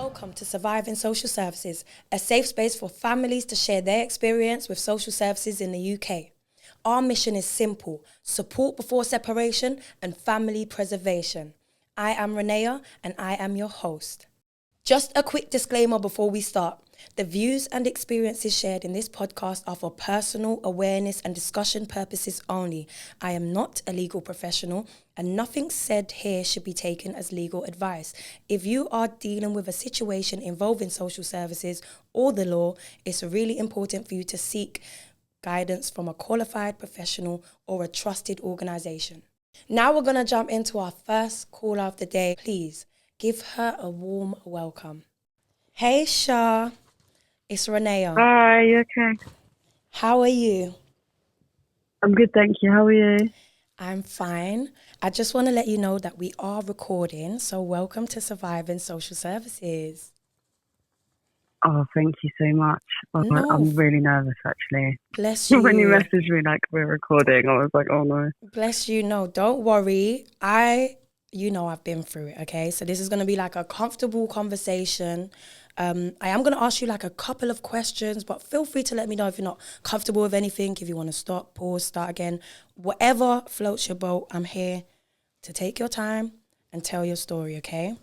Welcome to Surviving Social Services, a safe space for families to share their experience with social services in the UK. Our mission is simple: support before separation and family preservation. I am Renaya and I am your host. Just a quick disclaimer before we start. The views and experiences shared in this podcast are for personal awareness and discussion purposes only. I am not a legal professional and nothing said here should be taken as legal advice. If you are dealing with a situation involving social services or the law, it's really important for you to seek guidance from a qualified professional or a trusted organisation. Now we're going to jump into our first caller of the day. Please give her a warm welcome. Hey, Shar. It's Renaya. Hi, you okay? How are you? I'm good, thank you. How are you? I'm fine. I just want to let you know that we are recording, so welcome to Surviving Social Services. Oh, thank you so much. No. I'm really nervous, actually. Bless you. When you messaged me like we're recording, I was like, oh no. Bless you. No, don't worry. I've been through it, okay? So this is going to be like a comfortable conversation. I am going to ask you like a couple of questions, but feel free to let me know if you're not comfortable with anything, if you want to stop, pause, start again. Whatever floats your boat, I'm here to take your time and tell your story, okay?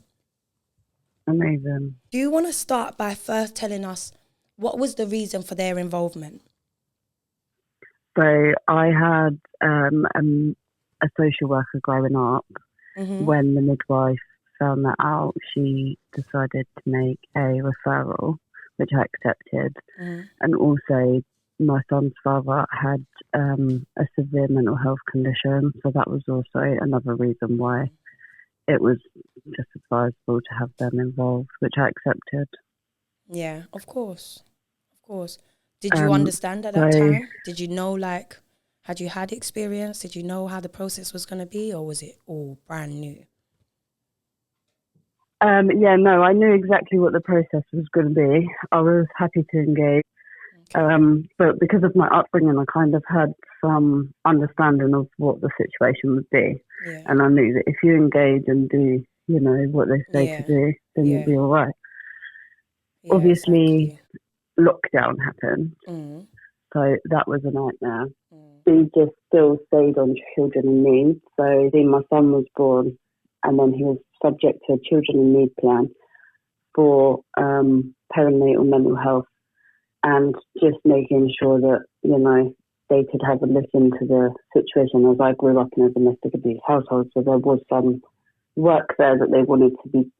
Amazing. Do you want to start by first telling us what was the reason for their involvement? So I had a social worker growing up. Mm-hmm. When the midwife found that out, she decided to make a referral, which I accepted. Mm-hmm. And also, my son's father had a severe mental health condition, so that was also another reason why it was just advisable to have them involved, which I accepted. Yeah, of course. Did you understand at that time? Did you know, like, had you had experience? Did you know how the process was going to be, or was it all brand new? I knew exactly what the process was going to be. I was happy to engage. Okay. But because of my upbringing, I kind of had some understanding of what the situation would be. Yeah. And I knew that if you engage and do, what they say to do, then you'll be all right. Yeah, obviously, lockdown happened. Mm. So that was a nightmare. He just still stayed on children in need. So then my son was born and then he was subject to a children in need plan for perinatal mental health and just making sure that, they could have a look into the situation, as I grew up in a domestic abuse household. So there was some work there that they wanted to be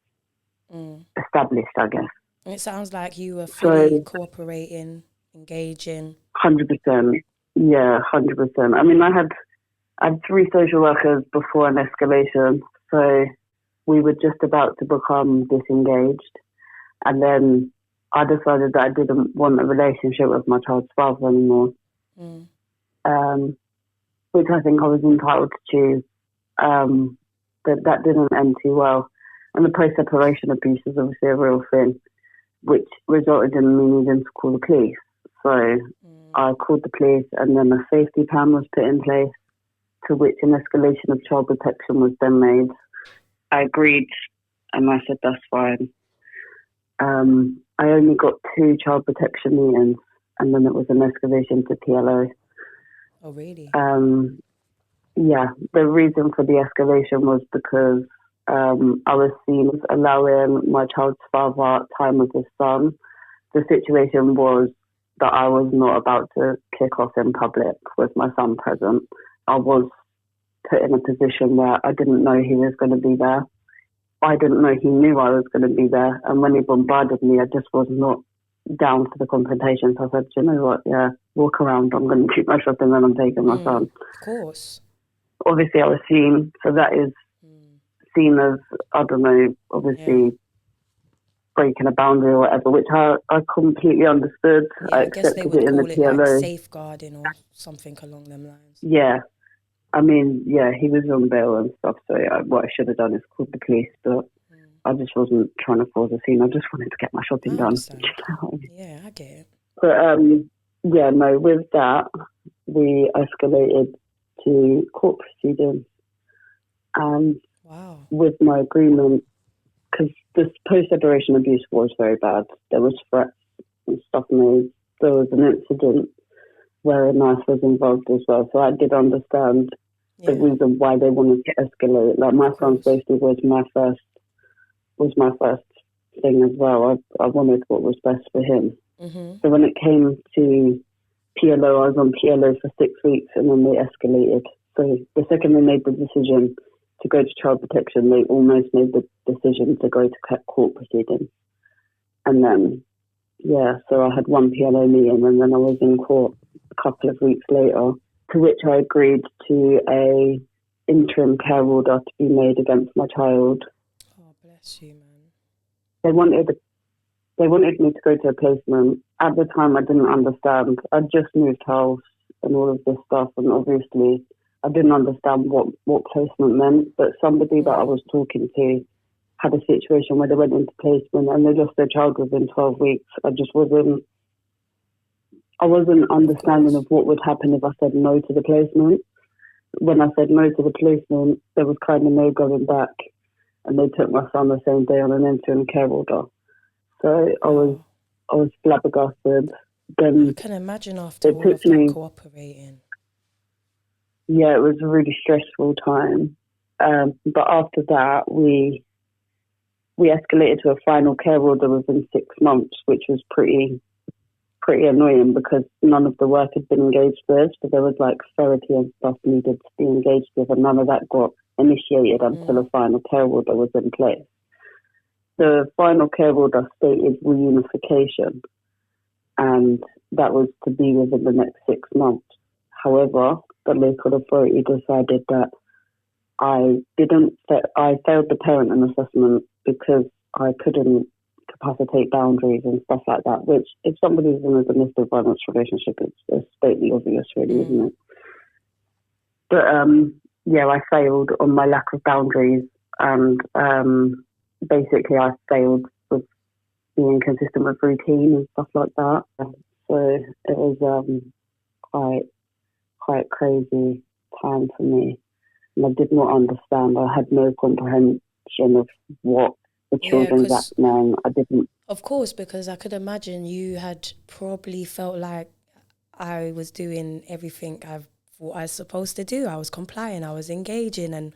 established, I guess. And it sounds like you were fully cooperating, engaging. 100%. Yeah, 100%. I mean, I had 3 social workers before an escalation, so we were just about to become disengaged. And then I decided that I didn't want a relationship with my child's father anymore, which I think I was entitled to choose. But that didn't end too well. And the post-separation abuse is obviously a real thing, which resulted in me needing to call the police. So I called the police and then a safety plan was put in place, to which an escalation of child protection was then made. I agreed and I said, that's fine. I only got 2 child protection meetings and then it was an escalation to PLO. Oh, really? Yeah, the reason for the escalation was because I was seen as allowing my child's father time with his son. The situation was that I was not about to kick off in public with my son present. I was put in a position where I didn't know he was going to be there. I didn't know he knew I was going to be there. And when he bombarded me, I just was not down for the confrontation. So I said, you know what, yeah, walk around. I'm going to keep my shopping and I'm taking my son. Of course. Obviously, I was seen. So that is seen as, I don't know, obviously breaking a boundary or whatever, which I completely understood. Yeah, I accepted guess they would it in the PLO. Like safeguarding or something along them lines. Yeah. I mean, yeah, he was on bail and stuff, so what I should have done is called the police, but I just wasn't trying to cause a scene. I just wanted to get my shopping done. Yeah, I get it. But, with that, we escalated to court proceedings. And with my agreement, because this post-separation abuse was very bad. There was threats and stuff made. There was an incident where a nurse was involved as well. So I did understand the reason why they wanted to escalate. Like, my son's safety was my first thing as well. I wanted what was best for him. Mm-hmm. So when it came to PLO, I was on PLO for 6 weeks, and then they escalated. So the second they made the decision to go to child protection, they almost made the decision to go to court proceedings. And then, so I had one PLO meeting, and then I was in court a couple of weeks later, to which I agreed to a interim care order to be made against my child. Oh, bless you, man. They wanted me to go to a placement. At the time, I didn't understand. I'd just moved house and all of this stuff, and obviously I didn't understand what placement meant. But somebody that I was talking to had a situation where they went into placement and they lost their child within 12 weeks. I wasn't understanding of what would happen if I said no to the placement. When I said no to the placement, there was kind of no going back, and they took my son the same day on an interim care order. So I was flabbergasted. Then I can imagine after all of that cooperating. Yeah, it was a really stressful time. But after that, we escalated to a final care order within 6 months, which was pretty annoying because none of the work had been engaged with. So there was like therapy and stuff needed to be engaged with, and none of that got initiated until a final care order was in place. The final care order stated reunification, and that was to be within the next 6 months. However, the local authority decided that I failed the parenting assessment because I couldn't capacitate boundaries and stuff like that, which if somebody's in a domestic violence relationship, it's totally obvious, really, isn't it? But I failed on my lack of boundaries, and basically I failed with being consistent with routine and stuff like that. So it was quite crazy time for me, and I did not understand. I had no comprehension of what the Children's Act meant. I didn't. Of course, because I could imagine you had probably felt like I was doing everything I thought I was supposed to do. I was complying, I was engaging, and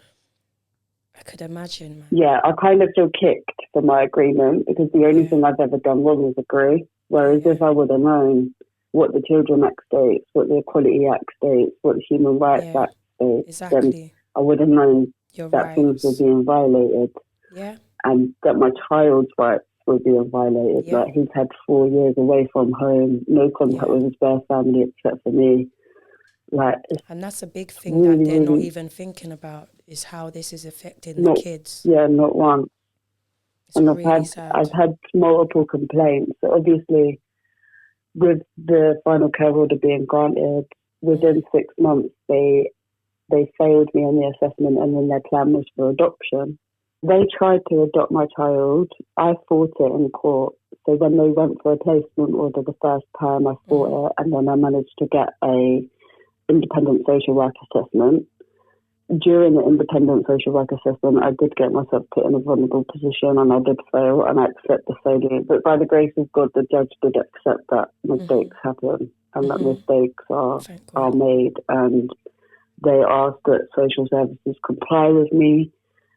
I could imagine, man. Yeah, I kind of feel kicked for my agreement because the only thing I've ever done wrong is agree. Whereas if I would have known what the Children's Act states, what the Equality Act states, what the Human Rights Act states, then I would have known that things were being violated. Yeah. And that my child's rights were being violated. Yeah. Like, he's had 4 years away from home, no contact with his birth family except for me. And that's a big thing really, that they're not even thinking about, is how this is affecting the kids. Yeah, not once. And really I've had multiple complaints. So obviously, with the final care order being granted, within 6 months, they failed me on the assessment, and then their plan was for adoption. They tried to adopt my child. I fought it in court. So when they went for a placement order the first time, I fought it, and then I managed to get a independent social work assessment. During the independent social work assessment, I did get myself put in a vulnerable position, and I did fail, and I accept the failure. But by the grace of God, the judge did accept that mistakes happen, and that mistakes are made, and they asked that social services comply with me,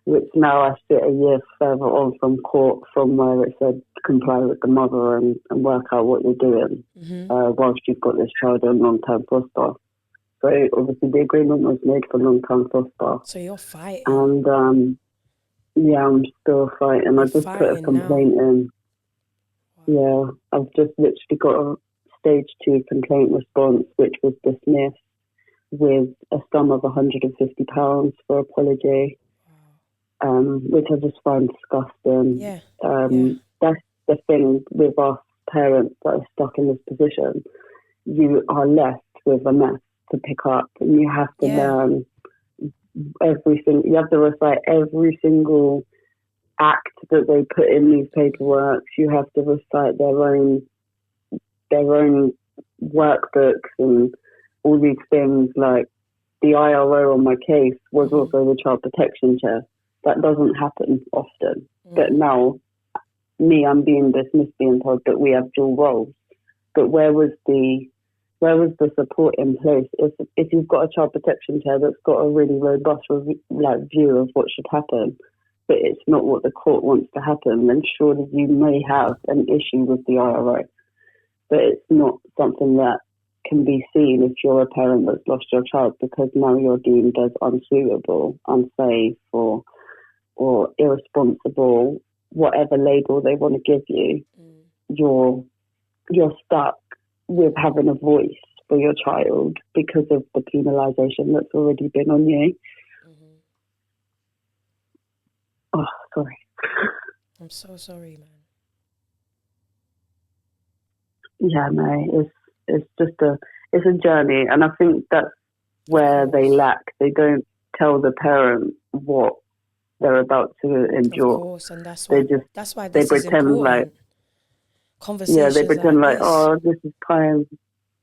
which now I sit a year further on from court, from where it said comply with the mother and work out what you're doing whilst you've got this child in long-term foster. So obviously the agreement was made for long-term foster. So you're fighting. And I'm still fighting. I just put a complaint in. Yeah, I've just literally got a stage 2 complaint response, which was dismissed with a sum of £150 for apology. Which I just find disgusting. That's the thing with us parents that are stuck in this position. You are left with a mess to pick up, and you have to learn everything. You have to recite every single act that they put in these paperwork. You have to recite their own workbooks and all these things. Like, the IRO on my case was also the child protection chair. That doesn't happen often. But now me, I'm being dismissed, being told that we have dual roles. But where was the support in place? If you've got a child protection chair that's got a really robust view of what should happen, but it's not what the court wants to happen, then surely you may have an issue with the IRO. But it's not something that can be seen if you're a parent that's lost your child, because now you're deemed as unsuitable, unsafe, or irresponsible, whatever label they want to give you. You're stuck with having a voice for your child because of the penalisation that's already been on you. Oh, sorry. I'm so sorry, man. Yeah, no, it's just it's a journey, and I think that's where they lack. They don't tell the parent what they're about to endure. Of course, and that's why they this is pretend important. Conversations they pretend like oh, this is time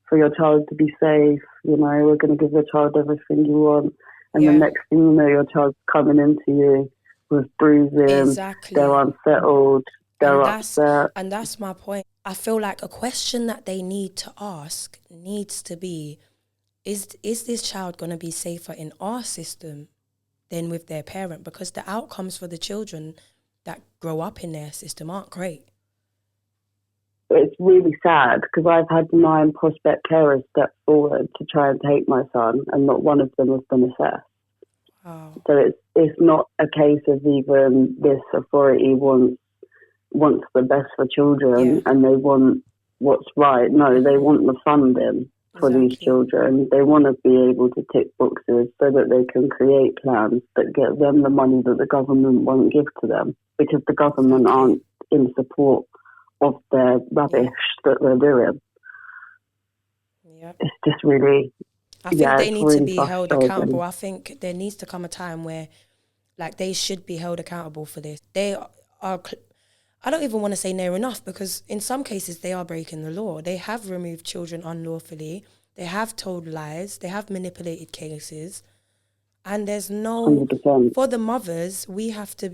for your child to be safe. We're going to give your child everything you want, and the next thing you know, your child's coming into you with bruising. Exactly. They're unsettled. They're upset. And that's my point. I feel like a question that they need to ask needs to be, is this child going to be safer in our system than with their parent? Because the outcomes for the children that grow up in their system aren't great. It's really sad because I've had 9 prospect carers step forward to try and take my son, and not one of them has been assessed. Wow. So it's not a case of even this authority wants the best for children and they want what's right. No, they want the funding for these children. They want to be able to tick boxes so that they can create plans that get them the money that the government won't give to them, because the government aren't in support of their rubbish that they're doing. It's just really... I think they need to be held accountable. I think there needs to come a time where, like, they should be held accountable for this. They are... I don't even want to say near enough, because in some cases they are breaking the law. They have removed children unlawfully. They have told lies. They have manipulated cases. And there's no... 100%. For the mothers, we have to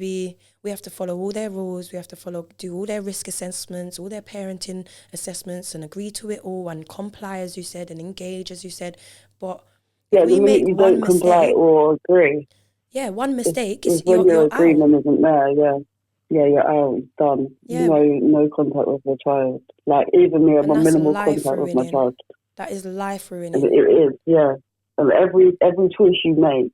follow all their rules. We have to do all their risk assessments, all their parenting assessments, and agree to it all, and comply, as you said, and engage, as you said. But if we make you one don't mistake... comply or agree. Yeah, one mistake is when your agreement out. Isn't there, Yeah, you're out, done. Yeah. No contact with your child. Like, even me, my minimal contact with my child. That is life ruining. It is, yeah. And every choice you make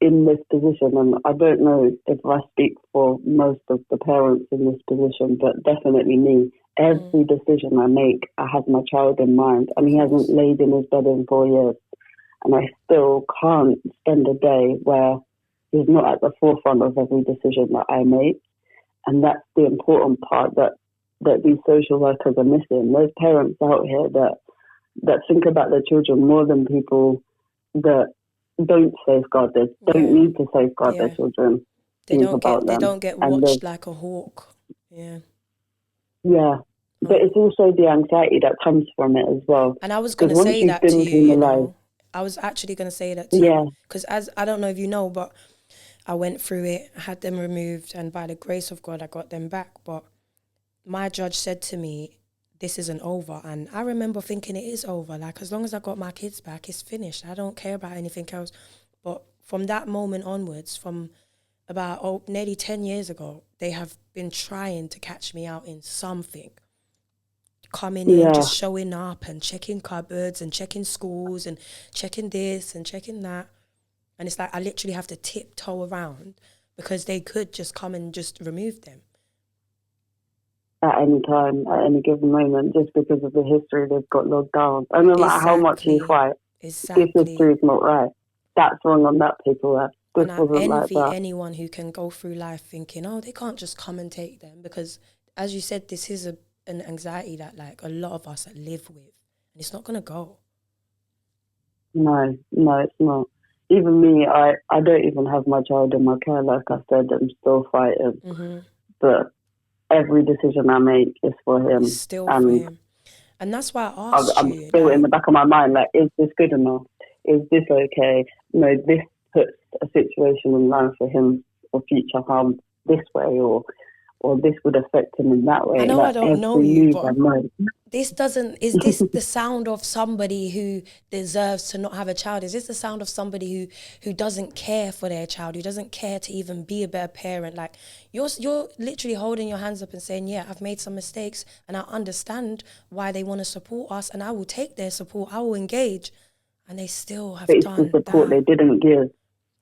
in this position, and I don't know if I speak for most of the parents in this position, but definitely me, every decision I make, I have my child in mind, and he hasn't laid in his bed in 4 years. And I still can't spend a day where he's not at the forefront of every decision that I make. And that's the important part that these social workers are missing. There's parents out here that think about their children more than people that don't safeguard this, don't need to safeguard their children. They don't get watched like a hawk. Yeah. Yeah. But it's also the anxiety that comes from it as well. And I was going to say that to you, I was actually going to say that to you. Because as I don't know if you know, but I went through it, had them removed, and by the grace of God, I got them back. But my judge said to me, this isn't over. And I remember thinking it is over. Like, as long as I got my kids back, it's finished. I don't care about anything else. But from that moment onwards, from about nearly 10 years ago, they have been trying to catch me out in something. Coming in, just showing up and checking cupboards and checking schools and checking this and checking that. And it's like I literally have to tiptoe around because they could just come and just remove them. At any time, at any given moment, just because of the history they've got logged down. And no matter how much you fight, if history is not right, that's wrong on that paperwork. And I envy anyone who can go through life thinking, oh, they can't just come and take them. Because, as you said, this is an anxiety that, like, a lot of us that live with. And it's not going to go. No, it's not. Even me, I don't even have my child in my care. Like I said, I'm still fighting. Mm-hmm. But every decision I make is for him. It's still for him. And that's why I asked I'm still in the back of my mind, like, is this good enough? Is this okay? No, this puts a situation in line for him for future harm this way, or or this would affect him in that way. I know I Like don't know every you, move but I made. is this the sound of somebody who deserves to not have a child? Is this the sound of somebody who doesn't care for their child, who doesn't care to even be a better parent? Like, you're literally holding your hands up and saying, yeah, I've made some mistakes and I understand why they want to support us and I will take their support, I will engage. And they still have But it's the done support they that. didn't give.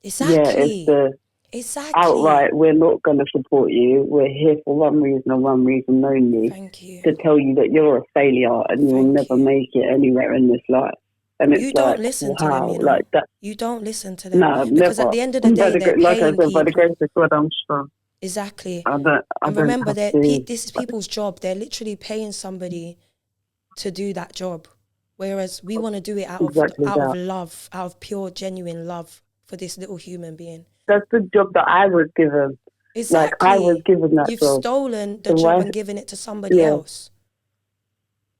Yeah, it's Exactly. the Exactly. outright, we're not going to support you. We're here for one reason and one reason only, Thank you. to tell you that you're a failure and you'll Thank never you. make it anywhere in this life. And it's You don't like, listen to them, wow, you like know. that. You don't listen to them No, because at never. the end of the day, they're Like I paying said, by the grace people. of God, I'm strong. Exactly. I And don't remember have that to. this is people's job. They're literally paying somebody to do that job. Whereas we want to do it Exactly out of that. love, out of pure, genuine love for this little human being. That's the job that I was given. Like, I was Exactly. given that You've job. stolen the So job why, and given it to somebody yeah, else.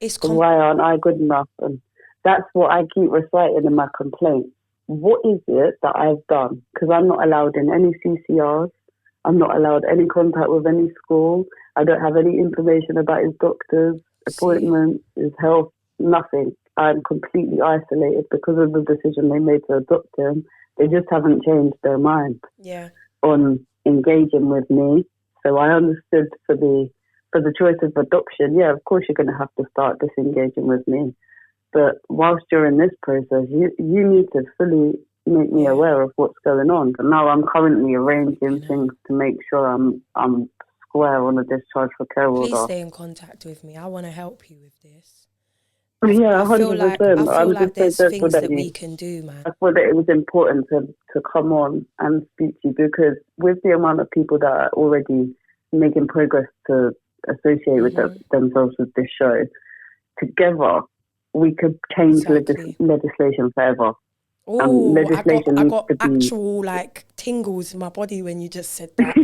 It's so why aren't I good enough? And that's what I keep reciting in my complaint. What is it that I've done? Because I'm not allowed in any CCRs. I'm not allowed any contact with any school. I don't have any information about his doctor's See, appointments, his health, nothing. I'm completely isolated because of the decision they made to adopt him. They just haven't changed their mind yeah. on engaging with me. So I understood for the choice of adoption, yeah, of course you're going to have to start disengaging with me. But whilst you're in this process, you need to fully make me Yeah. aware of what's going on. And now I'm currently arranging Fucking hell. things to make sure I'm square on a discharge for care Please order. stay in contact with me. I want to help you with this. Yeah, I feel I 100%. feel I'm like just so there's grateful things that that we can do, I man. thought that it was important to come on and speak to you, because with the amount of people that are already making progress to associate with themselves with this show, together we could change Exactly. legislation forever. Oh, Legislation I needs got to be. actual like tingles in my body when you just said that.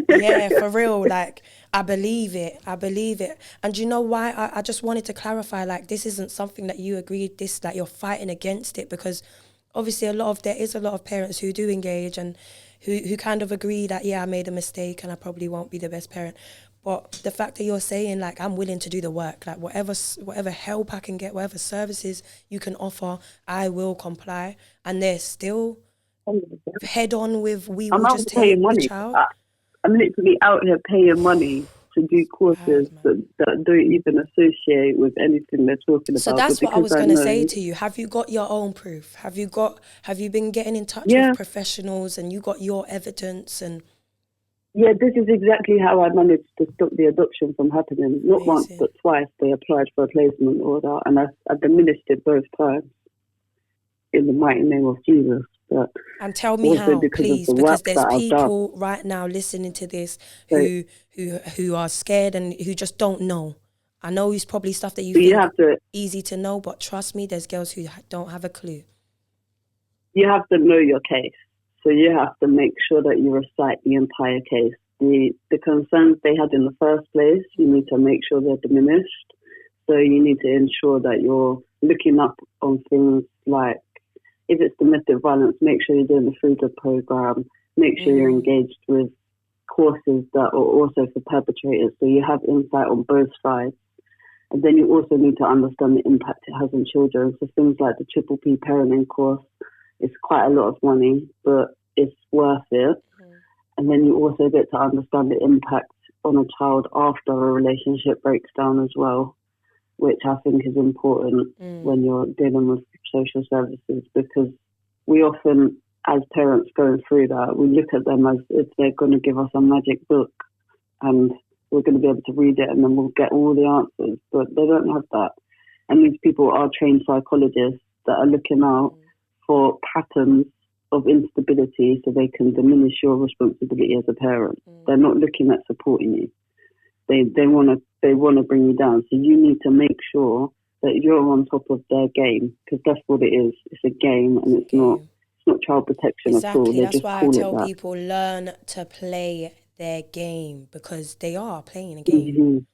Yeah, for real. Like, I believe it. I believe it. And you know why? I just wanted to clarify, like, this isn't something that you agreed, this, that you're fighting against it, because obviously there is a lot of parents who do engage and who kind of agree that, yeah, I made a mistake and I probably won't be the best parent. But the fact that you're saying, like, I'm willing to do the work, like whatever help I can get, whatever services you can offer, I will comply. And they're still head on with, we I'm will out just here paying take the money. child. I'm literally out here paying money to do courses Bad, man. that don't even associate with anything they're talking So about. But that's what I because was I gonna say know, to you. Have you got your own proof? Have you been getting in touch with yeah, professionals and you got your evidence and yeah, this is exactly how I managed to stop the adoption from happening. Not once, amazing? but twice. They applied for a placement order, and I diminished it both times in the mighty name of Jesus. But And tell me also how, because of please, the because work there's that I've done. people right now listening to this So, who are scared and who just don't know. I know it's probably stuff that you so think easy to know, but trust me, there's girls who don't have a clue. you have to know your case. So you have to make sure that you recite the entire case. The concerns they had in the first place, you need to make sure they're diminished. So you need to ensure that you're looking up on things like, if it's domestic violence, make sure you're doing the freedom program. Make sure you're engaged with courses that are also for perpetrators, so you have insight on both sides. And then you also need to understand the impact it has on children. So things like the Triple P parenting course, it's quite a lot of money, but it's worth it. And then you also get to understand the impact on a child after a relationship breaks down as well, which I think is important when you're dealing with social services, because we often, as parents going through that, we look at them as if they're going to give us a magic book and we're going to be able to read it and then we'll get all the answers, but they don't have that. And these people are trained psychologists that are looking out for patterns of instability so they can diminish your responsibility as a parent. They're not looking at supporting you. They want to bring you down. So you need to make sure that you're on top of their game, because that's what it is. It's a game, and it's not child protection at all. Exactly. They That's just why I call it tell that. people learn to play their game, because they are playing a game.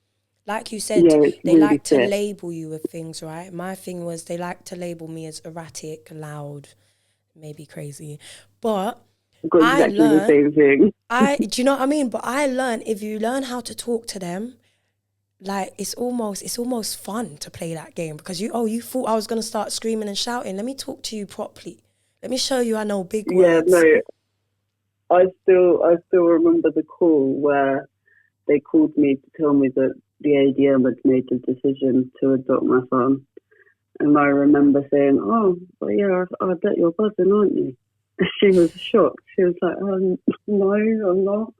Like you said, Yeah, it's they really like to fair. label you with things, right? My thing was they like to label me as erratic, loud, maybe crazy. But I've got I exactly the learned, same thing. do you know what I mean? But I learned if you learn how to talk to them, like it's almost fun to play that game because you thought I was gonna start screaming and shouting. Let me talk to you properly. Let me show you I know big Yeah, no, words. I still remember the call where they called me to tell me that the ADM had made the decision to adopt my son. And I remember saying, "Oh, well, yeah, I bet you're buzzing, aren't you?" She was shocked. She was like, "No, I'm not."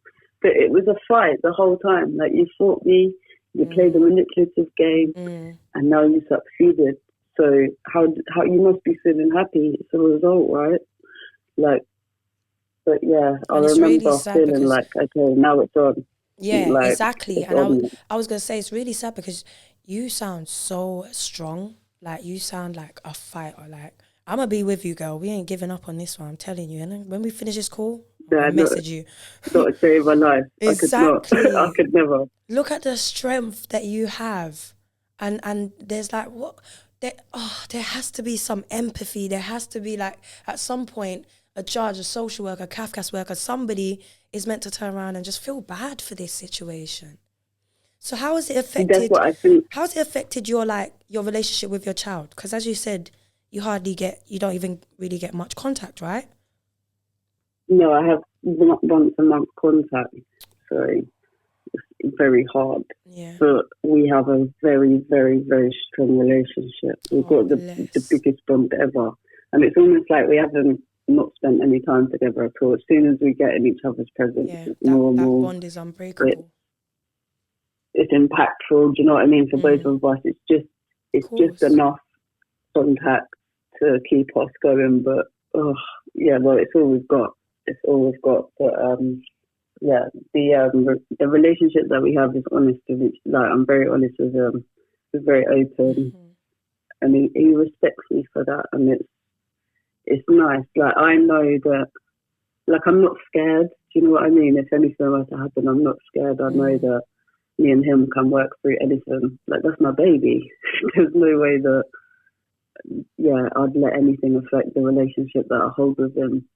But it was a fight the whole time. Like, you fought me, you played a manipulative game, and now you succeeded. So how you must be feeling happy? It's a result, right? Like, but yeah, I And it's really remember sad feeling because like, okay, now it's on. yeah, Like, exactly. it's And on. I was gonna say it's really sad because you sound so strong. Like you sound like a fighter. Like I'm gonna be with you, girl. We ain't giving up on this one. I'm telling you. And then when we finish this call, I'm Yeah, gonna message you. not a day of my life. I could not. I Exactly. could never. Look at the strength that you have, and there's like what there has to be some empathy. There has to be like at some point a judge, a social worker, a Kafka's worker, somebody is meant to turn around and just feel bad for this situation. So how has it That's affected? what I think. How's it affected your your relationship with your child? Because as you said, you don't even really get much contact, right? No, I have not once a month contact, so it's very hard. Yeah. But we have a very, very, very strong relationship. We've Oh, got the bless. biggest bond ever, and it's almost like we haven't not spent any time together at all. As soon as we get in each other's presence, Yeah, it's that normal. bond is It, unbreakable. it's impactful. Do you know what I mean? For both of us, Of it's just course. enough contact to keep us going. But yeah, well, it's all we've got. It's all we've got. But yeah, the relationship that we have is honest with each. Like, I'm very honest with him. He's very open, and he respects me for that, and it's nice. Like, I know that. Like, I'm not scared. Do you know what I mean? If anything were to happen, I'm not scared. I know that me and him can work through anything. Like, that's my baby. There's no way that I'd let anything affect the relationship that I hold with him.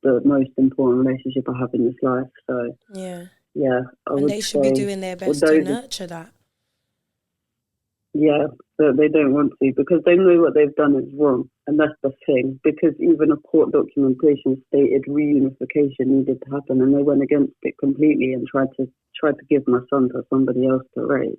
The most important relationship I have in this life. So Yeah. yeah, I And would they should be say, doing their best to although nurture that. but they don't want to because they know what they've done is wrong, and that's the thing. Because even a court documentation stated reunification needed to happen, and they went against it completely and tried to give my son to somebody else to raise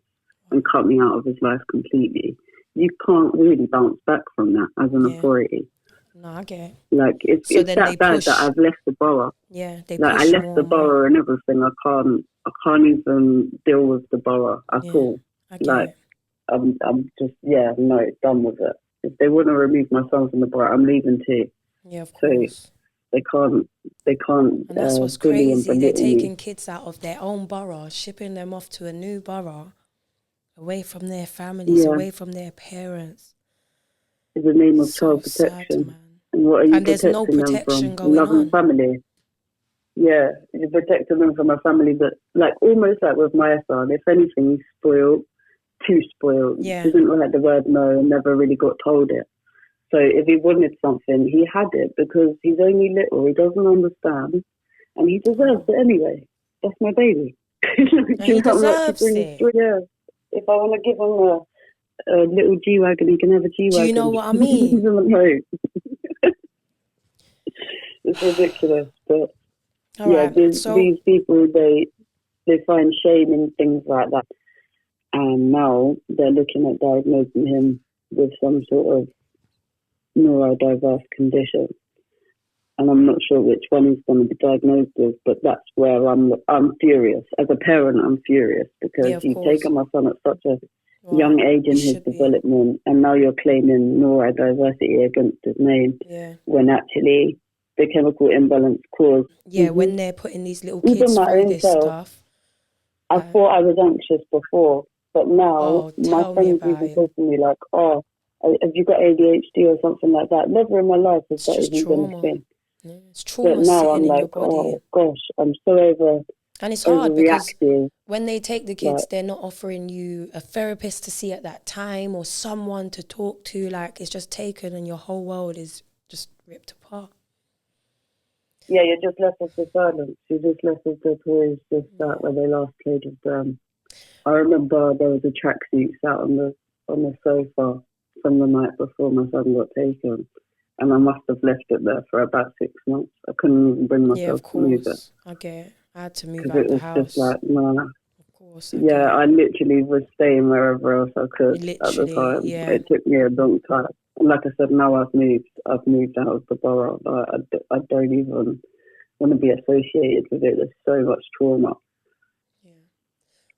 and cut me out of his life completely. You can't really bounce back from that as an Yeah. authority. No, I get it. Like, So it's then they that bad that push. I've left the borough. Yeah, they Like, I push left more the and more. borough and everything. I can't even deal with the borough at Yeah, all. I get Like, it. I'm just no, done with it. If they want to remove my son from the borough, I'm leaving too. Yeah, of So course. they can't And that's what's bully and crazy. They're belittle me. taking kids out of their own borough, shipping them off to a new borough, away from their families, Yeah, away from their parents. in the name of So child sad, protection. man. And what are you And there's no protecting them protection from? going Love and on. family. Yeah, you're protecting them from a family that, like, almost like with my son, if anything, he's spoiled, too spoiled. Yeah. Doesn't like the word no and never really got told it. So if he wanted something, he had it because he's only little, he doesn't understand, and he deserves it anyway. That's my baby. And he He deserves brings it. joy. Yeah. If I want to give him a little G-Wagon, he can have a Do you know G-Wagon. what I mean? No, it's ridiculous. But All yeah, right. So, these people, they find shame in things like that. And now they're looking at diagnosing him with some sort of neurodiverse condition. And I'm not sure which one he's going to be diagnosed with, but that's where I'm furious. As a parent, I'm furious because yeah, of you've course. taken my son at such a Well, young age you in his should be. development, and now you're claiming neurodiversity against his name Yeah. when actually the chemical imbalance caused. Yeah, when they're putting these little Even kids my through own this self, stuff. I thought I was anxious before, but now Oh, my tell me friends about even it. say to me like, "Oh, have you got ADHD or something like that?" Never in my life has It's that just even been a trauma. thing. Yeah, it's But trauma now sitting I'm in your like, body. oh gosh, I'm so And it's hard because overreactive. when they take the kids, Like, they're not offering you a therapist to see at that time or someone to talk to. Like, it's just taken and your whole world is just ripped apart. Yeah, you're just left with the silence. You're just left with the toys, just that where they last played with them. I remember there was a tracksuit sat on the sofa from the night before my son got taken, and I must have left it there for about 6 months. I couldn't even bring Yeah, myself of to move it course. I get it. I had to move because out it the was just house. like, nah. Of course, I Yeah, get it. I literally was staying wherever else I could at the Literally, time. yeah. It took me a long time. And like I said, now I've moved. I've moved out of the borough. I don't even want to be associated with it. There's so much trauma. Yeah.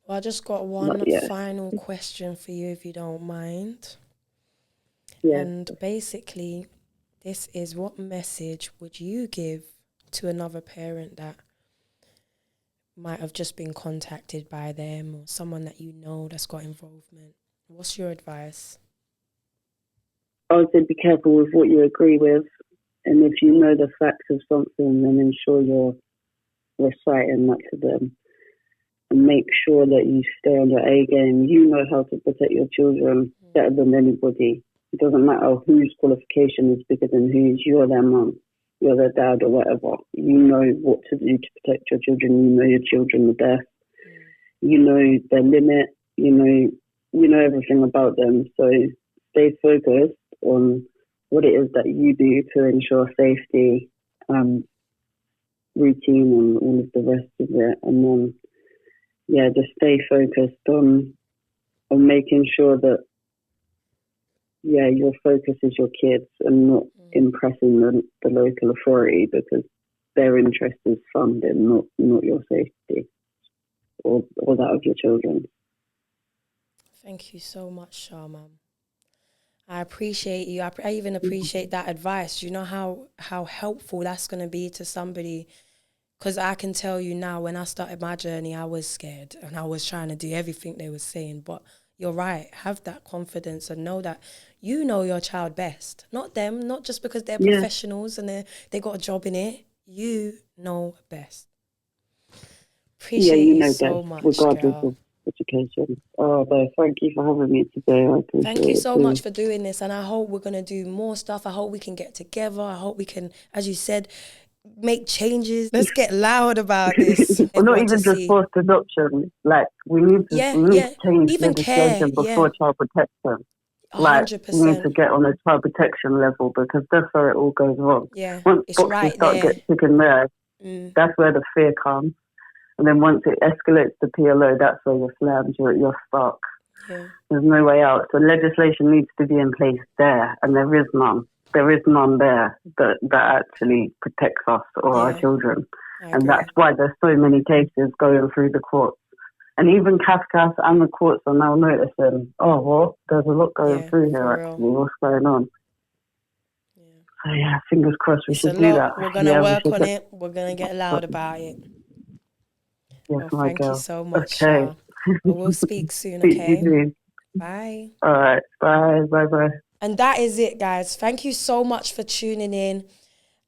Well, I just got But one yeah, final question for you, if you don't mind. yeah. And basically, this is, what message would you give to another parent that might have just been contacted by them, or someone that you know that's got involvement? What's your advice? I would say be careful with what you agree with. And if you know the facts of something, then ensure you're reciting that to them. And make sure that you stay on your A game. You know how to protect your children better than anybody. It doesn't matter whose qualification is bigger than whose. You're their mum, you're their dad, or whatever. You know what to do to protect your children. You know your children the best. You know their limit. You know everything about them. So stay focused on what it is that you do to ensure safety, routine, and all of the rest of it. And then, yeah, just stay focused on making sure that, yeah, your focus is your kids and not impressing the local authority, because their interest is funding, not your safety or that of your children. Thank you so much, Shar, ma'am. I appreciate you. I even appreciate that advice. You know how helpful that's going to be to somebody, because I can tell you now, when I started my journey, I was scared and I was trying to do everything they were saying. But you're right. Have that confidence and know that you know your child best, not them, not just because they're professionals and they got a job in it. You know best. Appreciate You you know so best, much, regardless girl. of education. Oh, no, thank you for having me today. I Thank appreciate you it so much too. for doing this, and I hope we're going to do more stuff. I hope we can get together. I hope we can, as you said, make changes. Let's get loud about this. Well, not Everyone to even just see. forced adoption. Like Yeah, we need yeah. to change Even care, legislation yeah. before child protection. Like, we need to 100%. get on a child protection level, because that's where it all goes wrong. Yeah, Once it's boxes right start there. get ticking there, that's where the fear comes. And then once it escalates to PLO, that's where you're slammed, you're stuck. Yeah. There's no way out. So legislation needs to be in place there, and there is none. There is none there that actually protects us or our children. I And agree. that's why there's so many cases going through the courts. And even CAFCAS and the courts are now noticing, oh, well, there's a lot going through here, actually. What's going on? Yeah. So, yeah, fingers crossed we It's a should do that. lot. We're going to work on it. We're going to get loud about it. Yes, Well, my thank you girl. so much, Okay. Shar. Well, we'll speak soon, Speak to you okay? soon. Bye. All right. Bye. Bye-bye. And that is it, guys. Thank you so much for tuning in.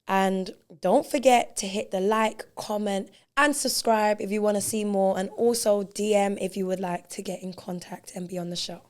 And don't forget to hit the like, comment, and subscribe if you want to see more. And also DM if you would like to get in contact and be on the show.